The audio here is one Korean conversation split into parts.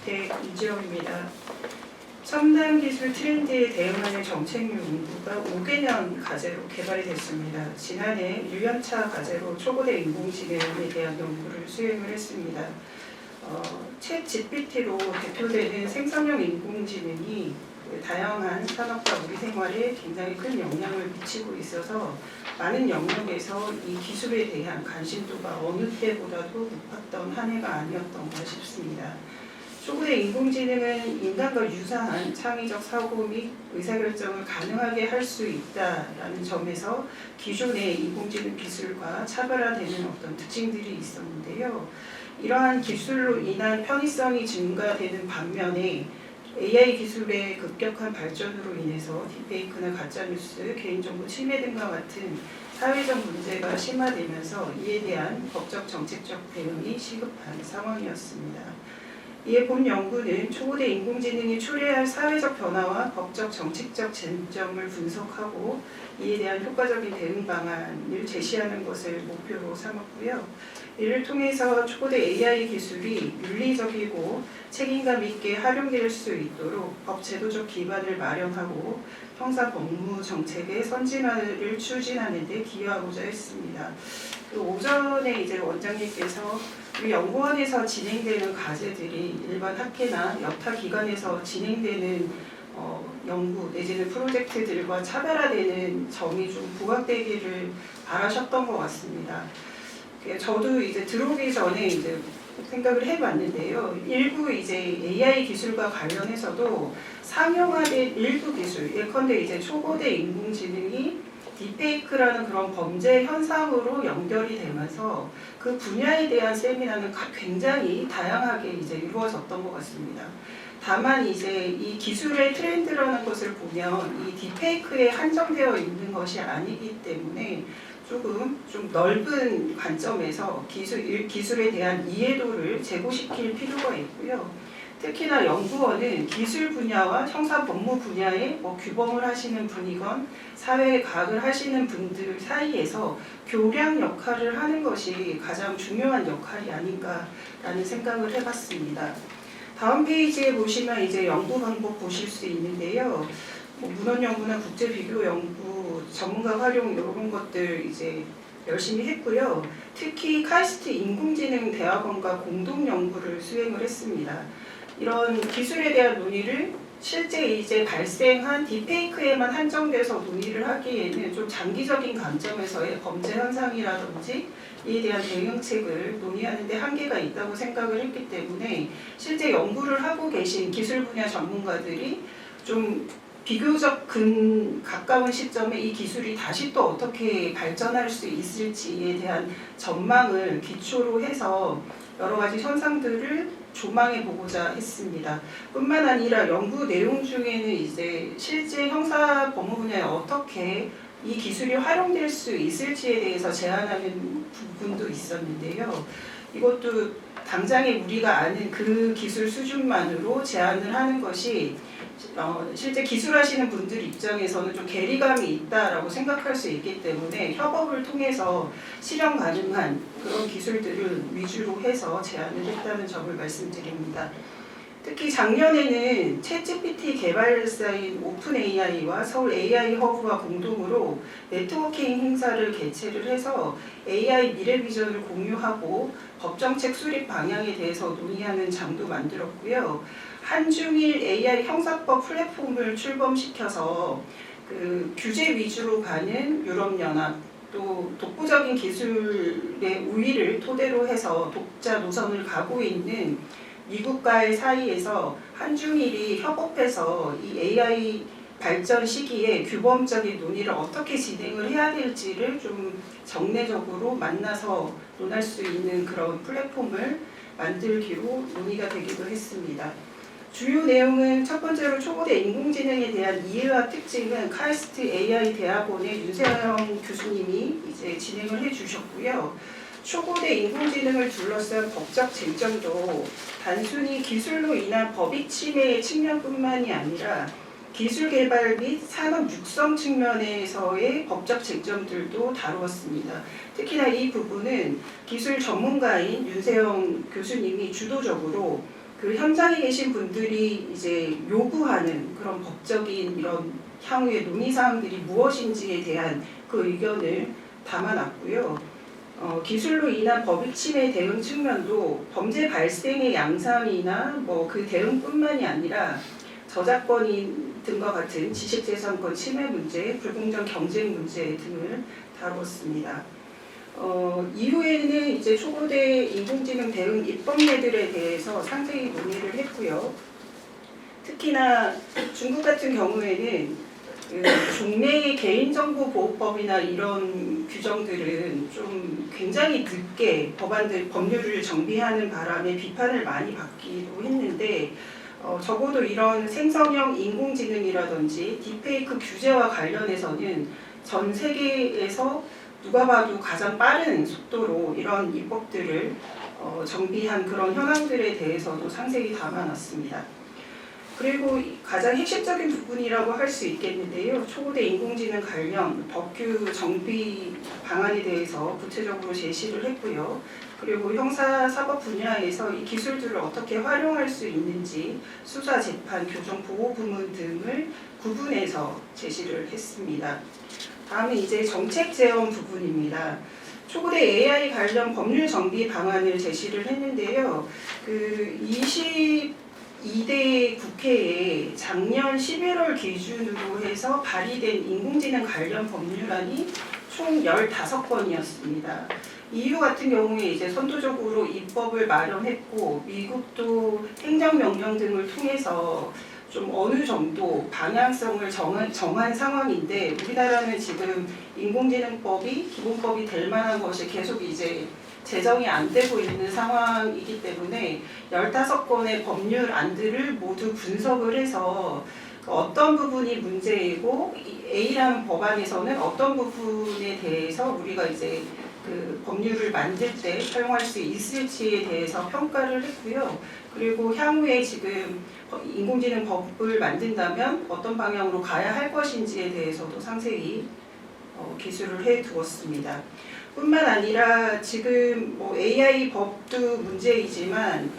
주택 이지영입니다. 첨단 기술 트렌드에 대응하는 정책 연구가 5개년 과제로 개발이 됐습니다. 지난해 1년차 과제로 초고대 인공지능에 대한 연구를 수행을 했습니다. 챗 GPT로 대표되는 생성형 인공지능이 다양한 산업과 우리 생활에 굉장히 큰 영향을 미치고 있어서 많은 영역에서 이 기술에 대한 관심도가 어느 때보다도 높았던 한 해가 아니었던가 싶습니다. 초고대 인공지능은 인간과 유사한 창의적 사고 및 의사결정을 가능하게 할 수 있다라는 점에서 기존의 인공지능 기술과 차별화되는 어떤 특징들이 있었는데요. 이러한 기술로 인한 편의성이 증가되는 반면에 AI 기술의 급격한 발전으로 인해서 딥페이크나 가짜뉴스, 개인정보 침해 등과 같은 사회적 문제가 심화되면서 이에 대한 법적 정책적 대응이 시급한 상황이었습니다. 이에 본 연구는 초고대 인공지능이 초래할 사회적 변화와 법적 정책적 쟁점을 분석하고 이에 대한 효과적인 대응 방안을 제시하는 것을 목표로 삼았고요. 이를 통해서 초고대 AI 기술이 윤리적이고 책임감 있게 활용될 수 있도록 법 제도적 기반을 마련하고 형사 법무 정책의 선진화를 추진하는 데 기여하고자 했습니다. 오전에 이제 원장님께서 우리 연구원에서 진행되는 과제들이 일반 학회나 여타 기관에서 진행되는 연구 내지는 프로젝트들과 차별화되는 점이 좀 부각되기를 바라셨던 것 같습니다. 저도 이제 들어오기 전에 이제 생각을 해봤는데요. 일부 이제 AI 기술과 관련해서도 상용화된 일부 기술, 예컨대 이제 초고대 인공지능이 딥페이크라는 그런 범죄 현상으로 연결이 되면서 그 분야에 대한 세미나는 굉장히 다양하게 이제 이루어졌던 것 같습니다. 다만 이제 이 기술의 트렌드라는 것을 보면 이 딥페이크에 한정되어 있는 것이 아니기 때문에 조금 좀 넓은 관점에서 기술에 대한 이해도를 제고시킬 필요가 있고요. 특히나 연구원은 기술 분야와 형사 법무 분야에 규범을 하시는 분이건 사회과학을 하시는 분들 사이에서 교량 역할을 하는 것이 가장 중요한 역할이 아닌가라는 생각을 해봤습니다. 다음 페이지에 보시면 이제 연구 방법 보실 수 있는데요. 문헌 연구나 국제 비교 연구, 전문가 활용 이런 것들 이제 열심히 했고요. 특히 카이스트 인공지능 대학원과 공동 연구를 수행을 했습니다. 이런 기술에 대한 논의를 실제 이제 발생한 딥페이크에만 한정돼서 논의를 하기에는 좀 장기적인 관점에서의 범죄 현상이라든지 이에 대한 대응책을 논의하는 데 한계가 있다고 생각을 했기 때문에 실제 연구를 하고 계신 기술 분야 전문가들이 좀 비교적 가까운 시점에 이 기술이 다시 또 어떻게 발전할 수 있을지에 대한 전망을 기초로 해서 여러 가지 현상들을 조망해 보고자 했습니다. 뿐만 아니라 연구 내용 중에는 이제 실제 형사 법무 분야에 어떻게 이 기술이 활용될 수 있을지에 대해서 제안하는 부분도 있었는데요. 이것도 당장에 우리가 아는 그 기술 수준만으로 제안을 하는 것이 실제 기술하시는 분들 입장에서는 좀 괴리감이 있다라고 생각할 수 있기 때문에 협업을 통해서 실현 가능한 그런 기술들을 위주로 해서 제안을 했다는 점을 말씀드립니다. 특히 작년에는 챗GPT 개발사인 오픈AI와 서울 AI 허브와 공동으로 네트워킹 행사를 개최를 해서 AI 미래 비전을 공유하고 법정책 수립 방향에 대해서 논의하는 장도 만들었고요. 한중일 AI 형사법 플랫폼을 출범시켜서 그 규제 위주로 가는 유럽연합 또 독보적인 기술의 우위를 토대로 해서 독자 노선을 가고 있는 미국과의 사이에서 한중일이 협업해서 이 AI 발전 시기에 규범적인 논의를 어떻게 진행을 해야 될지를 좀 정례적으로 만나서 논할 수 있는 그런 플랫폼을 만들기로 논의가 되기도 했습니다. 주요 내용은 첫 번째로 초고대 인공지능에 대한 이해와 특징은 카이스트 AI 대학원의 윤세영 교수님이 이제 진행을 해주셨고요. 초고대 인공지능을 둘러싼 법적 쟁점도 단순히 기술로 인한 법익 침해의 측면뿐만이 아니라 기술 개발 및 산업 육성 측면에서의 법적 쟁점들도 다루었습니다. 특히나 이 부분은 기술 전문가인 윤세영 교수님이 주도적으로 그 현장에 계신 분들이 이제 요구하는 그런 법적인 이런 향후의 논의 사항들이 무엇인지에 대한 그 의견을 담아놨고요. 기술로 인한 법익 침해 대응 측면도 범죄 발생의 양상이나 뭐 그 대응뿐만이 아니라 저작권인 등과 같은 지식재산권 침해 문제, 불공정 경쟁 문제 등을 다뤘습니다. 이후에는 이제 초고대 인공지능 대응 입법례들에 대해서 상세히 논의를 했고요. 특히나 중국 같은 경우에는 그 종래의 개인정보보호법이나 이런 규정들은 좀 굉장히 늦게 법률을 정비하는 바람에 비판을 많이 받기도 했는데 적어도 이런 생성형 인공지능이라든지 딥페이크 규제와 관련해서는 전 세계에서 누가 봐도 가장 빠른 속도로 이런 입법들을 정비한 그런 현황들에 대해서도 상세히 담아놨습니다. 그리고 가장 핵심적인 부분이라고 할 수 있겠는데요. 초고대 인공지능 관련 법규 정비 방안에 대해서 구체적으로 제시를 했고요. 그리고 형사사법 분야에서 이 기술들을 어떻게 활용할 수 있는지 수사, 재판, 교정, 보호 부문 등을 구분해서 제시를 했습니다. 다음은 이제 정책 제언 부분입니다. 초고대 AI 관련 법률 정비 방안을 제시를 했는데요. 그 22대 국회에 작년 11월 기준으로 해서 발의된 인공지능 관련 법률안이 총 15건이었습니다. EU 같은 경우에 이제 선도적으로 입법을 마련했고 미국도 행정명령 등을 통해서 좀 어느 정도 방향성을 정한 상황인데 우리나라는 지금 인공지능법이 기본법이 될 만한 것이 계속 이제 제정이 안 되고 있는 상황이기 때문에 15건의 법률안들을 모두 분석을 해서 어떤 부분이 문제이고 A라는 법안에서는 어떤 부분에 대해서 우리가 이제 그 법률을 만들 때 사용할 수 있을지에 대해서 평가를 했고요. 그리고 향후에 지금 인공지능 법을 만든다면 어떤 방향으로 가야 할 것인지에 대해서도 상세히 기술을 해두었습니다. 뿐만 아니라 지금 뭐 AI 법도 문제이지만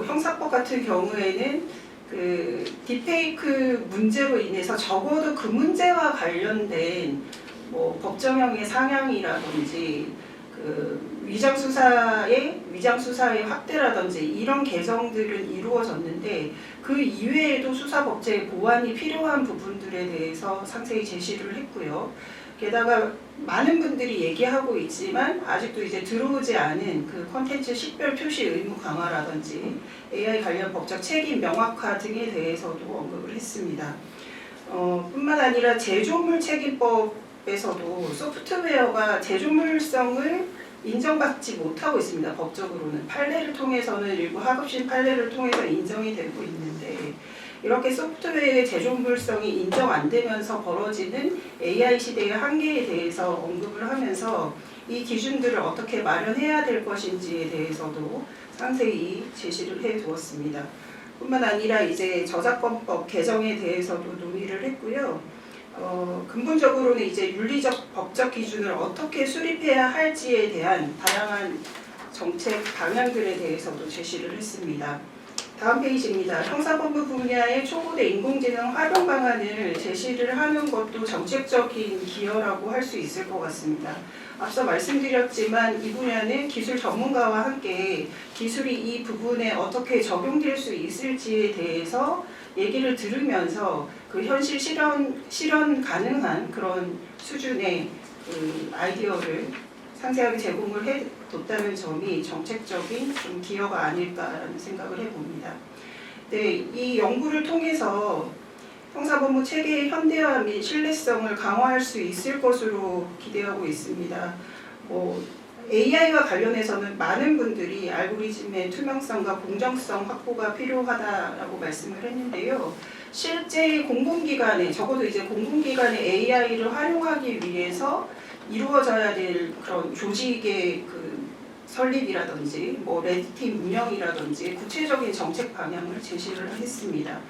형사법 같은 경우에는 그 딥페이크 문제로 인해서 적어도 그 문제와 관련된 뭐 법정형의 상향이라든지 그 위장 수사의 확대라든지 이런 개정들은 이루어졌는데 그 이외에도 수사법제의 보완이 필요한 부분들에 대해서 상세히 제시를 했고요. 게다가 많은 분들이 얘기하고 있지만 아직도 이제 들어오지 않은 그 콘텐츠 식별 표시 의무 강화라든지 AI 관련 법적 책임 명확화 등에 대해서도 언급을 했습니다. 뿐만 아니라 제조물 책임법에서도 소프트웨어가 제조물성을 인정받지 못하고 있습니다. 법적으로는 판례를 통해서는 일부 하급심 판례를 통해서 인정이 되고 있는데 이렇게 소프트웨어의 제조물성이 인정 안 되면서 벌어지는 AI 시대의 한계에 대해서 언급을 하면서 이 기준들을 어떻게 마련해야 될 것인지에 대해서도 상세히 제시를 해두었습니다. 뿐만 아니라 이제 저작권법 개정에 대해서도 논의를 했고요. 근본적으로는 이제 윤리적 법적 기준을 어떻게 수립해야 할지에 대한 다양한 정책 방향들에 대해서도 제시를 했습니다. 다음 페이지입니다. 형사법무 분야의 초고대 인공지능 활용 방안을 제시를 하는 것도 정책적인 기여라고 할 수 있을 것 같습니다. 앞서 말씀드렸지만 이 분야는 기술 전문가와 함께 기술이 이 부분에 어떻게 적용될 수 있을지에 대해서 얘기를 들으면서 그 현실 실현 가능한 그런 수준의 그 아이디어를 상세하게 제공을 해뒀다는 점이 정책적인 좀 기여가 아닐까라는 생각을 해봅니다. 네, 이 연구를 통해서 형사법무 체계의 현대화 및 신뢰성을 강화할 수 있을 것으로 기대하고 있습니다. AI와 관련해서는 많은 분들이 알고리즘의 투명성과 공정성 확보가 필요하다라고 말씀을 했는데요. 실제 공공기관에 적어도 이제 공공기관의 AI를 활용하기 위해서 이루어져야 될 그런 조직의 그 설립이라든지 뭐 레드팀 운영이라든지 구체적인 정책 방향을 제시를 했습니다.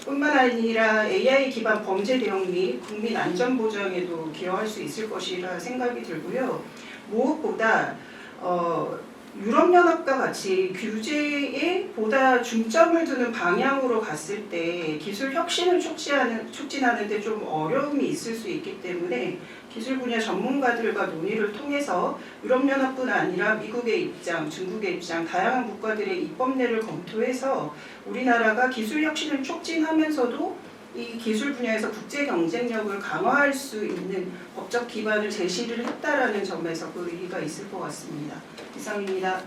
뿐만 아니라 AI 기반 범죄 대응 및 국민 안전 보장에도 기여할 수 있을 것이라 생각이 들고요. 무엇보다 유럽연합과 같이 규제에 보다 중점을 두는 방향으로 갔을 때 기술 혁신을 촉진하는 데 좀 어려움이 있을 수 있기 때문에 기술 분야 전문가들과 논의를 통해서 유럽연합뿐 아니라 미국의 입장, 중국의 입장, 다양한 국가들의 입법례를 검토해서 우리나라가 기술 혁신을 촉진하면서도 이 기술 분야에서 국제 경쟁력을 강화할 수 있는 법적 기반을 제시를 했다라는 점에서 그 의의가 있을 것 같습니다. 이상입니다.